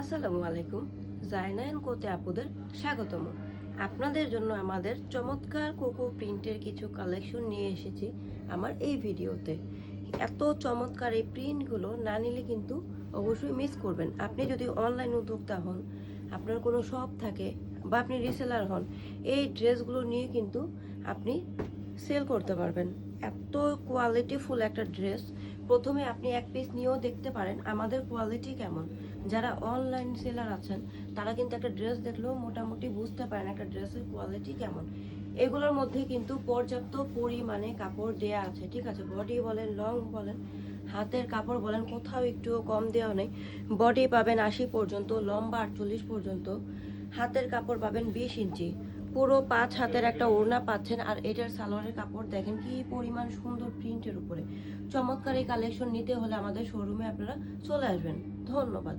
আসসালামু আলাইকুম। জায়না এন্ড কোতে আপুদের স্বাগতম। আপনাদের জন্য আমাদের চমৎকার কোকো প্রিন্টের কিছু কালেকশন নিয়ে এসেছি আমার এই ভিডিওতে। এত চমৎকার এই প্রিন্টগুলো না নিলে কিন্তু অবশ্যই মিস করবেন। আপনি যদি অনলাইন উদ্যোক্তা হন, আপনার কোনো শপ থাকে বা আপনি রিসেলার হন, এই ড্রেসগুলো নিয়ে কিন্তু আপনি সেল করতে পারবেন। এত কোয়ালিটিফুল একটা ড্রেস, প্রথমে আপনি এক পিস নিয়েও দেখতে পারেন আমাদের কোয়ালিটি কেমন। যারা অনলাইন সেলার আছেন তারা কিন্তু একটা ড্রেস দেখলেও মোটামুটি বুঝতে পারেন একটা ড্রেসের কোয়ালিটি কেমন। এগুলোর মধ্যে কিন্তু পর্যাপ্ত পরিমাণে কাপড় দেয়া আছে, ঠিক আছে। বডি বলেন, লং বলেন, হাতের কাপড় বলেন, কোথাও একটুও কম দেওয়া নেই। বডি পাবেন 80 পর্যন্ত, লম্বা 48 পর্যন্ত, হাতের কাপড় পাবেন 20 ইঞ্চি, পুরো 5 হাতের একটা ওড়না পাচ্ছেন। আর এটার সালোয়ারের কাপড় দেখেন কি পরিমাণ সুন্দর প্রিন্টের উপরে। চমৎকার এই কালেকশন নিতে হলে আমাদের শোরুমে আপনারা চলে আসবেন। ধন্যবাদ।